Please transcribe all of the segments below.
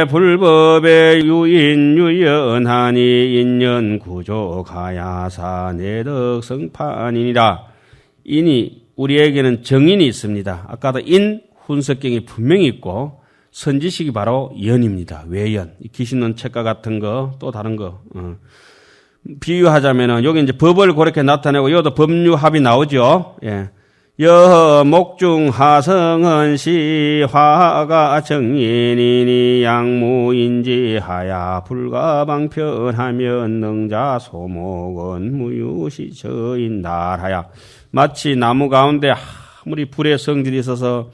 우제불법의 유인 유연하니 인연 구족하야사 내덕 성판이니라. 인이 우리에게는 정인이 있습니다. 아까도 인 훈석경이 분명히 있고 선지식이 바로 연입니다. 외연. 기신론 책과 같은 거 또 다른 거. 비유하자면은 여기 이제 법을 그렇게 나타내고 여기도 법류합이 나오죠. 예. 여 목중 하성은 시화가 정인이니 양무인지하야 불가방편하면 능자 소목은 무유시 저인달하야. 마치 나무 가운데 아무리 불의 성질이 있어서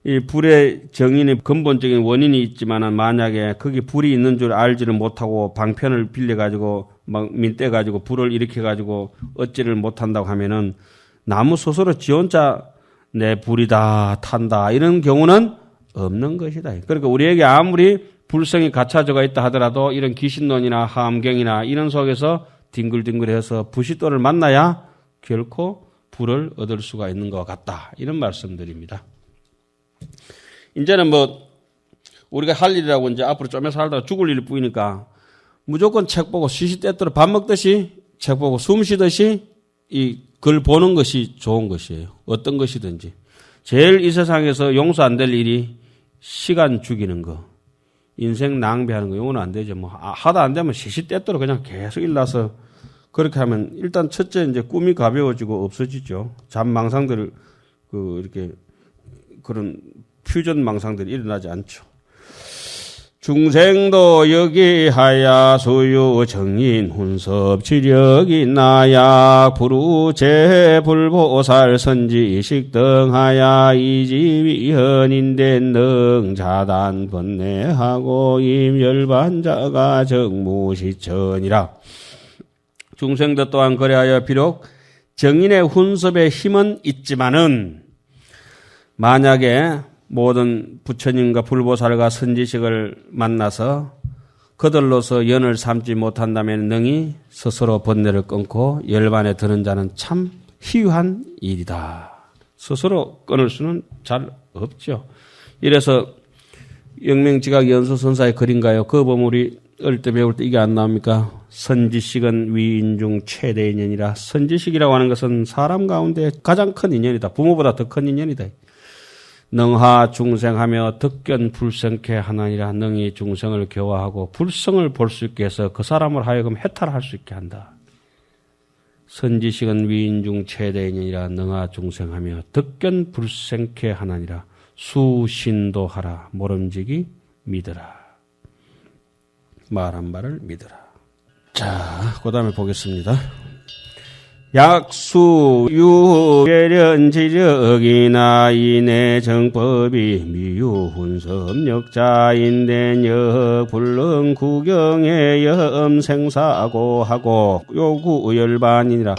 이 불의 정인의 근본적인 원인이 있지만은 만약에 거기 불이 있는 줄 알지를 못하고 방편을 빌려가지고 막 민떼가지고 불을 일으켜가지고 얻지를 못한다고 하면은 나무 스스로 지 혼자 내 불이다 탄다 이런 경우는 없는 것이다. 그러니까 우리에게 아무리 불성이 갖춰져가 있다 하더라도 이런 귀신론이나 함경이나 이런 속에서 뒹굴뒹굴해서 부싯돌을 만나야 결코 불을 얻을 수가 있는 것 같다. 이런 말씀드립니다. 이제는 뭐 우리가 할 일이라고 이제 앞으로 좀 살다가 죽을 일이 뿌이니까 무조건 책 보고 시시때때로 밥 먹듯이 책 보고 숨 쉬듯이 이 글 보는 것이 좋은 것이에요. 어떤 것이든지. 제일 이 세상에서 용서 안 될 일이 시간 죽이는 거, 인생 낭비하는 거, 이거는 안 되죠. 뭐 하다 안 되면 시시때때로 그냥 계속 일나서 그렇게 하면 일단 첫째 이제 꿈이 가벼워지고 없어지죠. 잠 망상들 이렇게 그런 퓨전 망상들이 일어나지 않죠. 중생도 여기하야 소유 정인 훈섭 지력이 나야 부루제 불보살 선지식 등하야 이집이 현인된 능자단 번뇌하고 임열반자가 정무시천이라. 중생도 또한 그래하여 비록 정인의 훈섭의 힘은 있지만은 만약에 모든 부처님과 불보살과 선지식을 만나서 그들로서 연을 삼지 못한다면 능히 스스로 번뇌를 끊고 열반에 드는 자는 참 희유한 일이다. 스스로 끊을 수는 잘 없죠. 이래서 영명지각 연수선사의 글인가요? 그 보면 우리 어릴 때 배울 때 이게 안 나옵니까? 선지식은 위인 중 최대 인연이라. 선지식이라고 하는 것은 사람 가운데 가장 큰 인연이다. 부모보다 더 큰 인연이다. 능하 중생하며 덕견 불성케 하나니라. 능히 중생을 교화하고 불성을 볼 수 있게 해서 그 사람을 하여금 해탈할 수 있게 한다. 선지식은 위인 중 최대 인연이라. 능하 중생하며 덕견 불성케 하나니라. 수신도하라. 모름지기 믿으라. 말한 바를 믿으라. 자, 그 다음에 보겠습니다. 약수 유계련 지력이나 이내 정법이 미유 훈섭력자인된 역 불능 구경의 염생사고 하고 요구 열반이니라.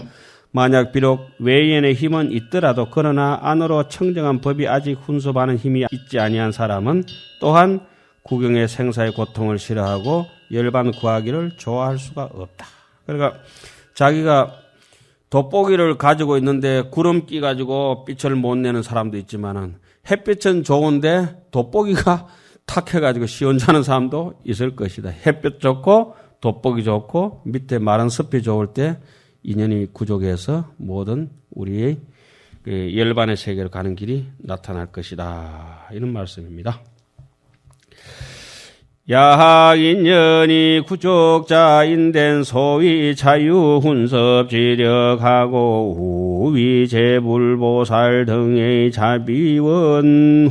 만약 비록 외연의 힘은 있더라도 그러나 안으로 청정한 법이 아직 훈섭하는 힘이 있지 아니한 사람은 또한 구경의 생사의 고통을 싫어하고 열반 구하기를 좋아할 수가 없다. 그러니까 자기가 돋보기를 가지고 있는데 구름 끼 가지고 빛을 못 내는 사람도 있지만은 햇빛은 좋은데 돋보기가 탁해가지고 시원찮은 사람도 있을 것이다. 햇빛 좋고 돋보기 좋고 밑에 마른 습이 좋을 때 인연이 구족해서 모든 우리의 열반의 세계로 가는 길이 나타날 것이다. 이런 말씀입니다. 야학인연이 구족자인된 소위 자유훈섭지력하고 우위제불보살 등의 자비원호고로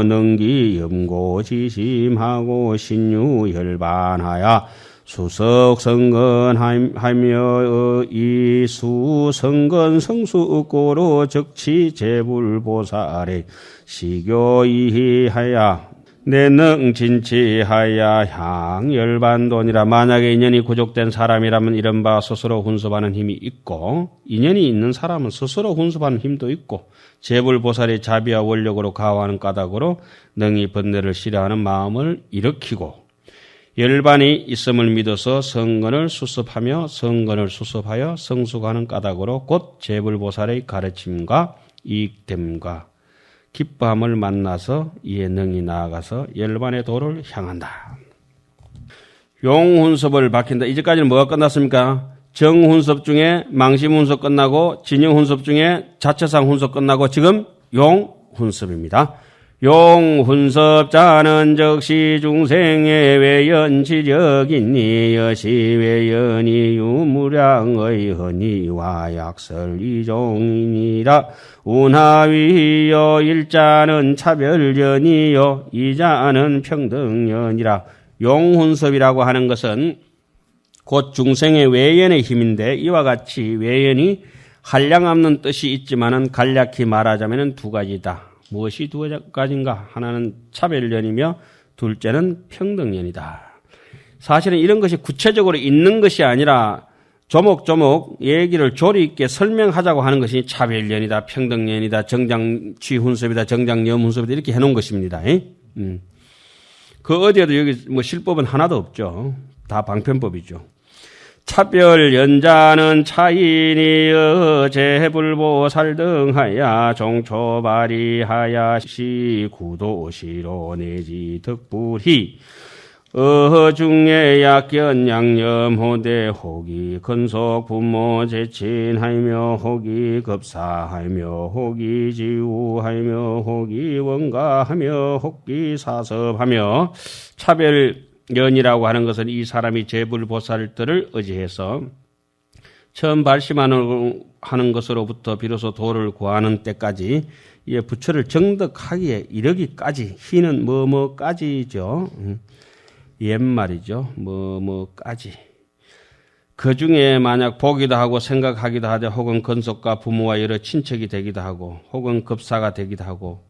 능기염고지심하고 신유열반하야 수석성건하며 이수성건 성수고로 적치제불보살의 시교이하야 내능 진치하야 향열반돈이라. 만약에 인연이 구족된 사람이라면 이른바 스스로 훈섭하는 힘이 있고 인연이 있는 사람은 스스로 훈섭하는 힘도 있고 제불보살의 자비와 원력으로 가호하는 까닭으로 능히 번뇌를 싫어하는 마음을 일으키고 열반이 있음을 믿어서 성건을 수습하며 성건을 수습하여 성숙하는 까닭으로 곧 제불보살의 가르침과 이익됨과 기뻐함을 만나서 이에 능히 나아가서 열반의 도를 향한다. 용훈섭을 밝힌다. 이제까지는 뭐가 끝났습니까? 정훈섭 중에 망심훈섭 끝나고 진영훈섭 중에 자체상 훈섭 끝나고 지금 용훈섭입니다. 용훈섭자는 적시 중생의 외연지력이니 여시 외연이 유무량의 헌의와 약설 이종이니라. 운하위여 일자는 차별연이요 이자는 평등연이라. 용훈섭이라고 하는 것은 곧 중생의 외연의 힘인데 이와 같이 외연이 한량없는 뜻이 있지만은 간략히 말하자면 두 가지다. 무엇이 두 가지인가? 하나는 차별연이며 둘째는 평등연이다. 사실은 이런 것이 구체적으로 있는 것이 아니라 조목조목 얘기를 조리 있게 설명하자고 하는 것이 차별연이다, 평등연이다, 정장취훈섭이다, 정장염훈섭이다 이렇게 해놓은 것입니다. 그 어디에도 여기 뭐 실법은 하나도 없죠. 다 방편법이죠. 차별연자는 차인이여 재불보살등하야 종초발이하야 시구도시로 내지 덕불히 어중에 약견 양념호대 혹이 근속 부모 제친하며 혹이 급사하며 혹이 지우하며 혹이 원가하며 혹이 사섭하며 차별연이라고 하는 것은 이 사람이 재불보살들을 의지해서 처음 발심하는 것으로부터 비로소 도를 구하는 때까지 이 부처를 정득하기에 이르기까지 희는 뭐뭐까지죠. 옛말이죠. 뭐뭐까지. 그 중에 만약 보기도 하고 생각하기도 하되 혹은 건속과 부모와 여러 친척이 되기도 하고 혹은 급사가 되기도 하고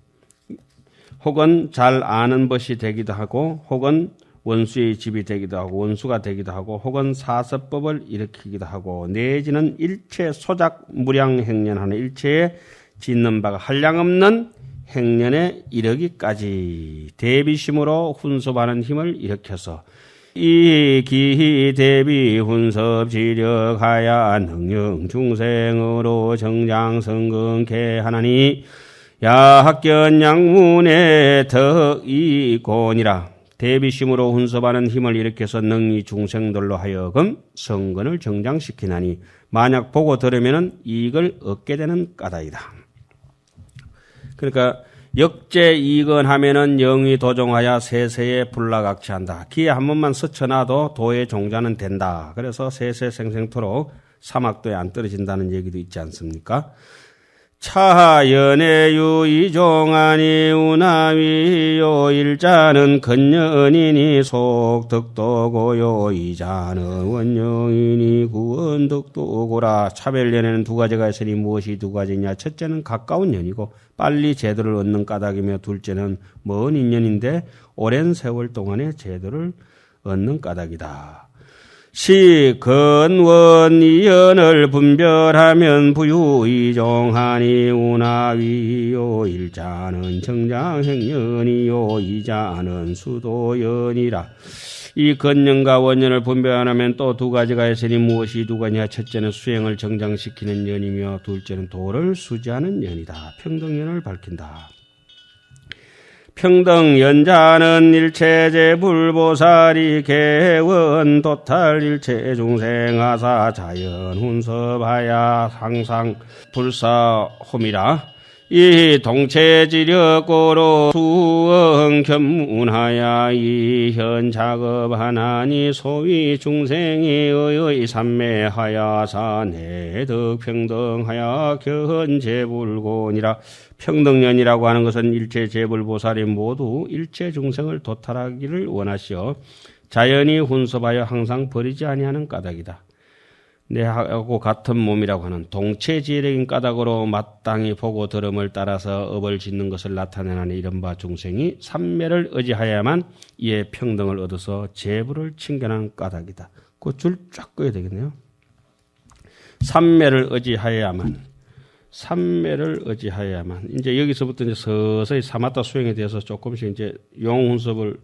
혹은 잘 아는 것이 되기도 하고 혹은 원수의 집이 되기도 하고 원수가 되기도 하고 혹은 사서법을 일으키기도 하고 내지는 일체 소작 무량행년하는 일체에 짓는 바가 한량없는 행년에 이르기까지 대비심으로 훈섭하는 힘을 일으켜서 이 기희 대비 훈섭 지력하야 능영 중생으로 정장성근케 하나니 야학견 양문의 덕이곤이라. 대비심으로 훈섭하는 힘을 일으켜서 능히 중생들로 하여금 성근을 정장시키나니 만약 보고 들으면 이익을 얻게 되는 까닭이다. 그러니까 역제이건 하면은 영이 도종하여 세세에 불락악취한다. 기에 한 번만 스쳐놔도 도의 종자는 된다. 그래서 세세생생토록 사막도에 안 떨어진다는 얘기도 있지 않습니까? 차연애유 이종하니 우나위요 일자는 근연이니 속덕도고요 이자는 원영이니 구원덕도고라. 차별연에는 두 가지가 있으니 무엇이 두 가지냐? 첫째는 가까운 연이고 빨리 제도를 얻는 까닭이며 둘째는 먼 인연인데 오랜 세월 동안의 제도를 얻는 까닭이다. 시근원 이연을 분별하면 부유이종하니 우나위요 일자는 정장행연이요 이자는 수도연이라. 이 근연과 원연을 분별하면 또 두 가지가 있으니 무엇이 두 가지냐? 첫째는 수행을 정장시키는 연이며 둘째는 도를 수지하는 연이다. 평등연을 밝힌다. 평등연자는 일체제 불보살이 개원 도탈 일체 중생하사 자연 훈섭하야 항상 불사홈이라. 이 동체지력고로 수엉 견문하야 이현 작업하나니 소위 중생이 의의 삼매하야사 내덕평등하야 견재불곤이라. 평등연이라고 하는 것은 일체 재불보살이 모두 일체 중생을 도탈하기를 원하시어 자연히 훈섭하여 항상 버리지 아니하는 까닭이다. 내하고 같은 몸이라고 하는 동체지력인 까닭으로 마땅히 보고 들음을 따라서 업을 짓는 것을 나타내는 이른바 중생이 삼매를 의지하여야만 이에 평등을 얻어서 재불을 칭견하는 까닭이다. 그 줄 쫙 꺼야 되겠네요. 삼매를 의지하여야만. 이제 여기서부터 이제 서서히 사마타 수행에 대해서 조금씩 이제 용훈섭을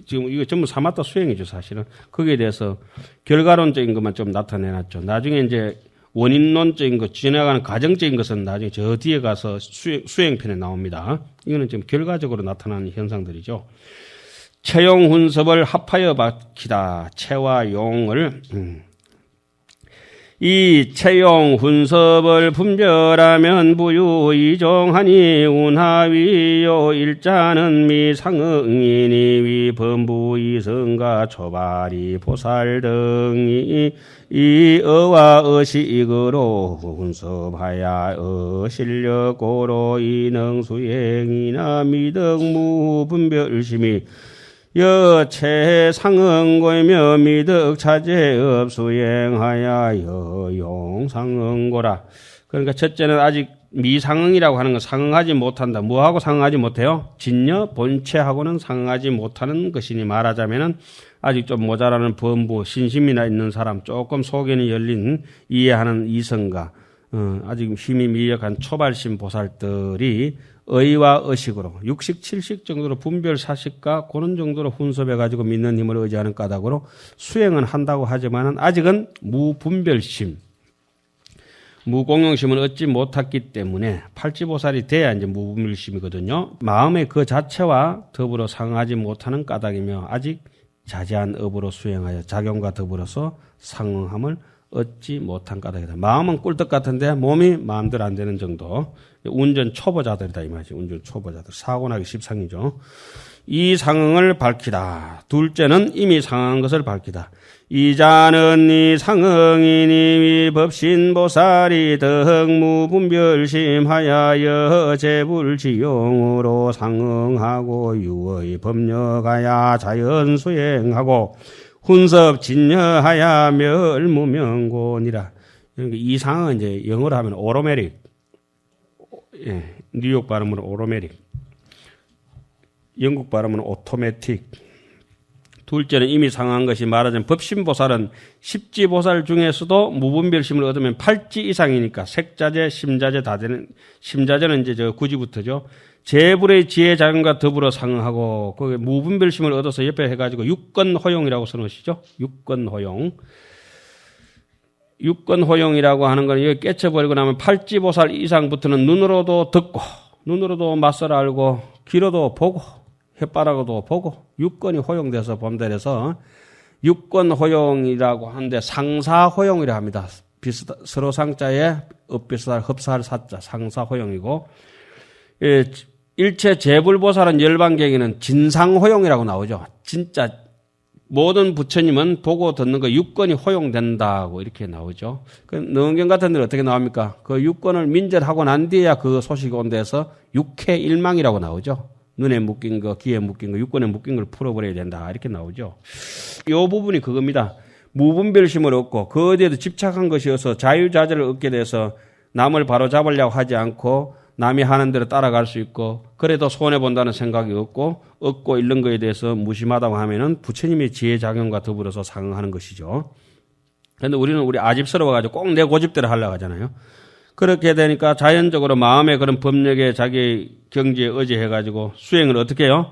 지금 이거 전부 사마타 수행이죠, 사실은. 거기에 대해서 결과론적인 것만 좀 나타내놨죠. 나중에 이제 원인론적인 것, 지나가는 과정적인 것은 나중에 저 뒤에 가서 수행편에 나옵니다. 이거는 지금 결과적으로 나타나는 현상들이죠. 채용 훈섭을 합하여 밝히다. 채와 용을 이 채용 훈섭을 분별하면 부유 이종하니 운하위요 일자는 미상응이니 위범부 이성가 초발이 보살 등이 이 어와 어식으로 훈섭하야 어실력고로 이능수행이나 미덕무 분별심이 여체 상응고이며 미덕 차제업 수행하야 여용 상응고라. 그러니까 첫째는 아직 미상응이라고 하는 건 상응하지 못한다. 뭐하고 상응하지 못해요? 진여 본체하고는 상응하지 못하는 것이니 말하자면은 아직 좀 모자라는 범부 신심이나 있는 사람, 조금 속에는 열린 이해하는 이성가, 아직 힘이 미약한 초발심 보살들이 의와 의식으로 60, 70 정도로 분별 사식과 그런 정도로 훈섭해가지고 믿는 힘을 의지하는 까닭으로 수행은 한다고 하지만은 아직은 무분별심, 무공용심을 얻지 못했기 때문에 팔지보살이 돼야 이제 무분별심이거든요. 마음의 그 자체와 더불어 상하지 못하는 까닭이며 아직 자제한 업으로 수행하여 작용과 더불어서 상응함을 얻지 못한 까닭이다. 마음은 꿀떡 같은데 몸이 마음대로 안 되는 정도. 운전 초보자들이다 이 말이지. 운전 초보자들. 사고나기 십상이죠. 이 상응을 밝히다. 둘째는 이미 상한 것을 밝히다. 이자는 이 상응이니 위법신보살이 덕무분별심하여 여제불지용으로 상응하고 유의 법력하야 자연수행하고 훈섭 진여하야 멸무명곤이라. 이 상은 이제 영어로 하면 오로메릭, 뉴욕 발음으로 오로메릭, 영국 발음으로 오토매틱. 둘째는 이미 상한 것이 말하자면 법신보살은 십지보살 중에서도 무분별심을 얻으면 8지 이상이니까 색자재, 심자재 다 되는, 심자재는 이제 저 구지부터죠. 재불의 지혜 자금과 더불어 상응하고 그 무분별심을 얻어서 옆에 해가지고 육건호용이라고 써놓으시죠. 육건호용. 육건호용이라고 하는 건 여기 깨쳐버리고 나면 팔지보살 이상부터는 눈으로도 듣고 눈으로도 맛을 알고 귀로도 보고 햇바라고도 보고 육건이 호용돼서 범대해서 육건호용이라고 하는데 상사호용이라 합니다. 서로 상자에 읍비슷할 흡사할 사자 상사호용이고 일체 재불보살은 열반경에는 진상호용이라고 나오죠. 진짜 모든 부처님은 보고 듣는 거 육건이 호용된다고 이렇게 나오죠. 그 능경 같은 데는 어떻게 나옵니까? 그 육건을 민절하고 난 뒤에야 그 소식이 온 데서 육해일망이라고 나오죠. 눈에 묶인 거, 귀에 묶인 거, 육건에 묶인 걸 풀어버려야 된다 이렇게 나오죠. 이 부분이 그겁니다. 무분별심을 얻고 그 어디에도 집착한 것이어서 자유자재를 얻게 돼서 남을 바로잡으려고 하지 않고 남이 하는 대로 따라갈 수 있고 그래도 손해본다는 생각이 없고 얻고 잃는 것에 대해서 무심하다고 하면은 부처님의 지혜작용과 더불어서 상응하는 것이죠. 그런데 우리는 우리 아집스러워가지고 꼭 내 고집대로 하려고 하잖아요. 그렇게 되니까 자연적으로 마음의 그런 법력에 자기 경지에 의지해가지고 수행을 어떻게 해요?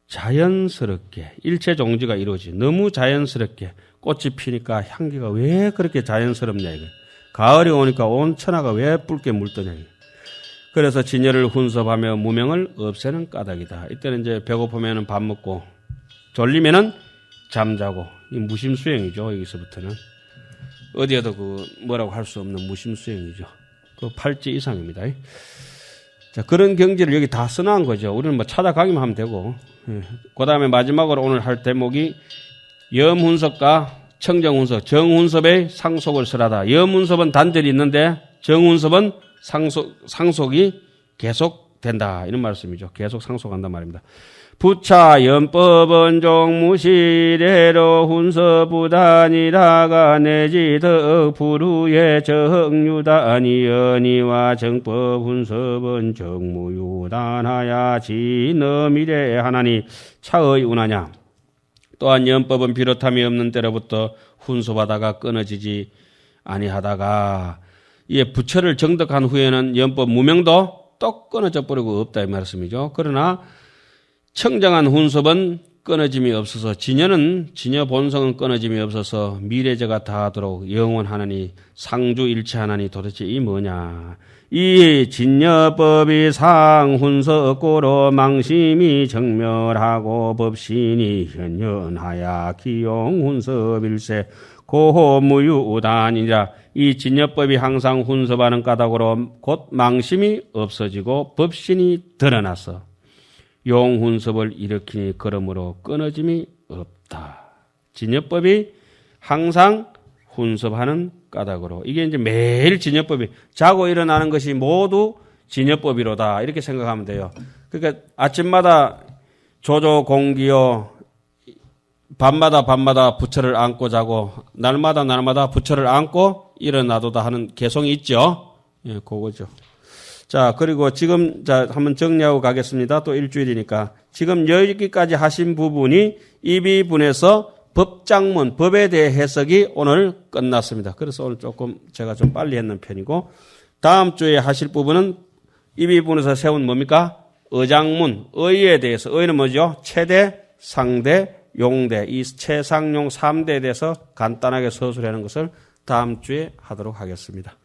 자연스럽게 일체 종지가 이루어지. 너무 자연스럽게 꽃이 피니까 향기가 왜 그렇게 자연스럽냐 이거. 가을이 오니까 온 천하가 왜 붉게 물떠냐 이거. 그래서 진여를 훈섭하며 무명을 없애는 까닭이다. 이때는 이제 배고프면은 밥 먹고 졸리면은 잠자고 이 무심수행이죠. 여기서부터는 어디에도 그 뭐라고 할 수 없는 무심수행이죠. 그 8지 이상입니다. 자, 그런 경지를 여기 다 써놓은 거죠. 우리는 뭐 찾아가기만 하면 되고. 그 다음에 마지막으로 오늘 할 대목이 염훈섭과 청정훈섭, 정훈섭의 상속을 설하다. 염훈섭은 단절이 있는데 정훈섭은 상속이 계속된다. 이런 말씀이죠. 계속 상속한단 말입니다. 부차 연법은 종무시래로 훈서부단이라가 내지 덕 부루의 정유단이 연이와 정법 훈섭은 정무유단하야 진어미래 하나니 차의 운하냐. 또한 연법은 비롯함이 없는 때로부터 훈섭하다가 끊어지지 아니하다가 이에 부처를 정덕한 후에는 연법 무명도 또 끊어져 버리고 없다 이 말씀이죠. 그러나 청정한 훈섭은 끊어짐이 없어서 진여 본성은 끊어짐이 없어서 미래제가 다하도록 영원하나니 상주일체하나니 도대체 이 뭐냐. 이 진여법이 상훈석고로 망심이 정멸하고 법신이 현현하야 기용훈섭일세 고호무유단이라. 이 진여법이 항상 훈섭하는 까닭으로 곧 망심이 없어지고 법신이 드러나서 용훈섭을 일으키니 그러므로 끊어짐이 없다. 진여법이 항상 훈섭하는 까닭으로. 이게 이제 매일 진여법이 자고 일어나는 것이 모두 진여법이로다. 이렇게 생각하면 돼요. 그러니까 아침마다 조조공기요. 밤마다 부처를 안고 자고 날마다 부처를 안고 일어나도다 하는 개성이 있죠. 예, 그거죠. 자, 그리고 지금 한번 정리하고 가겠습니다. 또 일주일이니까. 지금 여기까지 하신 부분이 입이분에서 법장문, 법에 대해 해석이 오늘 끝났습니다. 그래서 오늘 조금 제가 좀 빨리 했는 편이고, 다음 주에 하실 부분은 입이분에서 세운 뭡니까? 의장문, 의에 대해서. 의는 뭐죠? 최대, 상대, 용대. 이 최상용 3대에 대해서 간단하게 서술하는 것을 다음 주에 하도록 하겠습니다.